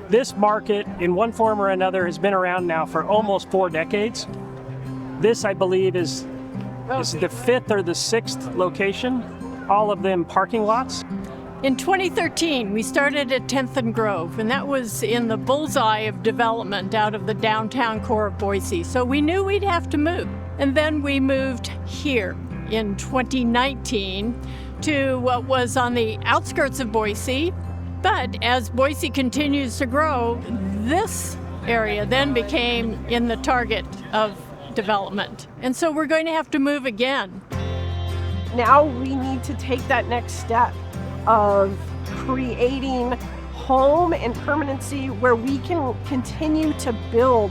This market, in one form or another, has been around now for almost 4 decades. This, I believe, is the 5th or the 6th location, all of them parking lots. In 2013, we started at 10th and Grove, and that was in the bullseye of development out of the downtown core of Boise. So we knew we'd have to move. And then we moved here in 2019 to what was on the outskirts of Boise. But as Boise continues to grow, this area then became in the target of development. And so we're going to have to move again. Now we need to take that next step of creating home and permanency where we can continue to build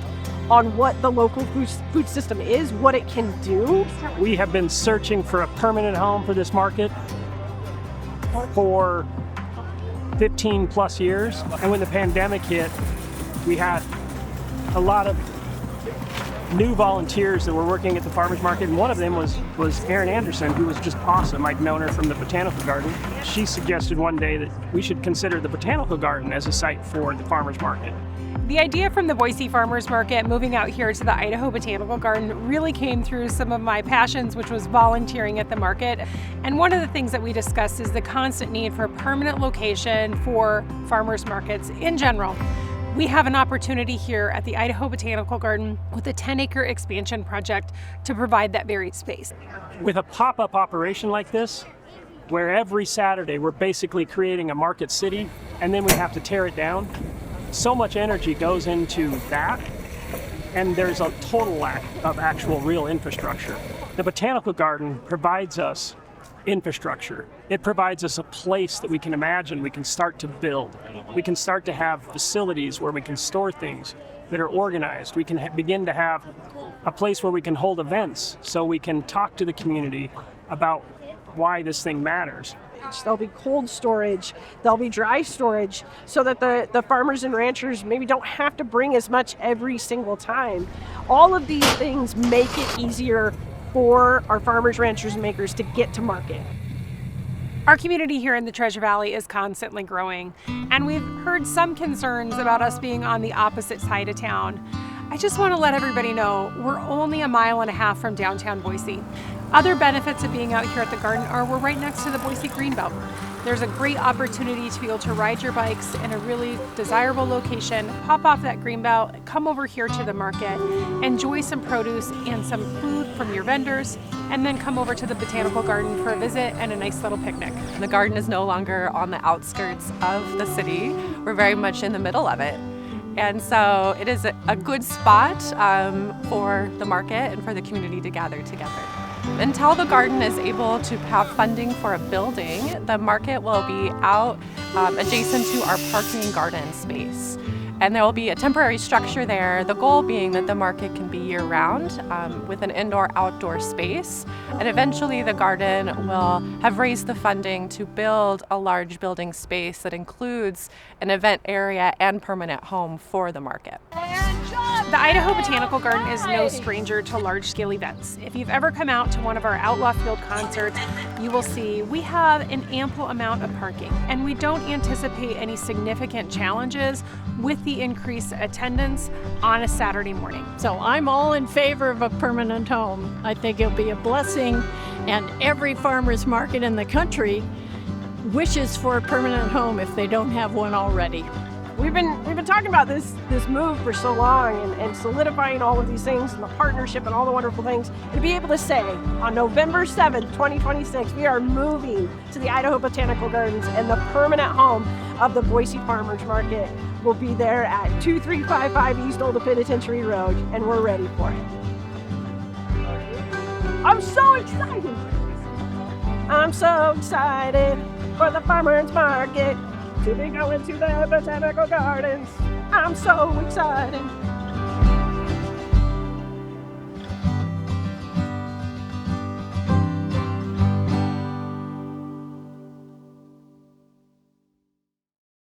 on what the local food system is, what it can do. We have been searching for a permanent home for this market for 15 plus years. And when the pandemic hit, we had a lot of new volunteers that were working at the farmers market, and one of them was Erin Anderson, who was just awesome. I'd known her from the Botanical Garden. She suggested one day that we should consider the Botanical Garden as a site for the farmers market. The idea from the Boise Farmers Market moving out here to the Idaho Botanical Garden really came through some of my passions, which was volunteering at the market. And one of the things that we discussed is the constant need for a permanent location for farmers markets in general. We have an opportunity here at the Idaho Botanical Garden with a 10-acre expansion project to provide that very space. With a pop-up operation like this, where every Saturday we're basically creating a market city, and then we have to tear it down, so much energy goes into that, and there's a total lack of actual real infrastructure. The Botanical Garden provides us infrastructure. It provides us a place that we can imagine we can start to build. We can start to have facilities where we can store things that are organized. We can begin to have a place where we can hold events so we can talk to the community about why this thing matters. There'll be cold storage, there'll be dry storage, so that the farmers and ranchers maybe don't have to bring as much every single time. All of these things make it easier for our farmers, ranchers, and makers to get to market. Our community here in the Treasure Valley is constantly growing, and we've heard some concerns about us being on the opposite side of town. I just want to let everybody know we're only 1.5 miles from downtown Boise. Other benefits of being out here at the garden are we're right next to the Boise Greenbelt. There's a great opportunity to be able to ride your bikes in a really desirable location, hop off that greenbelt, come over here to the market, enjoy some produce and some food from your vendors, and then come over to the Botanical Garden for a visit and a nice little picnic. The garden is no longer on the outskirts of the city. We're very much in the middle of it. And so it is a good spot for the market and for the community to gather together. Until the garden is able to have funding for a building, the market will be out adjacent to our parking garden space. And there will be a temporary structure there, the goal being that the market can be year-round with an indoor-outdoor space. And eventually the garden will have raised the funding to build a large building space that includes an event area and permanent home for the market. The Idaho Botanical Garden is no stranger to large-scale events. If you've ever come out to one of our Outlaw Field concerts, you will see we have an ample amount of parking, and we don't anticipate any significant challenges with the increased attendance on a Saturday morning. So I'm all in favor of a permanent home. I think it'll be a blessing, and every farmer's market in the country wishes for a permanent home if they don't have one already. We've been talking about this move for so long and solidifying all of these things and the partnership and all the wonderful things. And to be able to say on November 7th, 2026, we are moving to the Idaho Botanical Gardens, and the permanent home of the Boise Farmers Market will be there at 2355 East Old Penitentiary Road, and we're ready for it. I'm so excited! I'm so excited for the Farmers Market to be going to the Botanical Gardens. I'm so excited.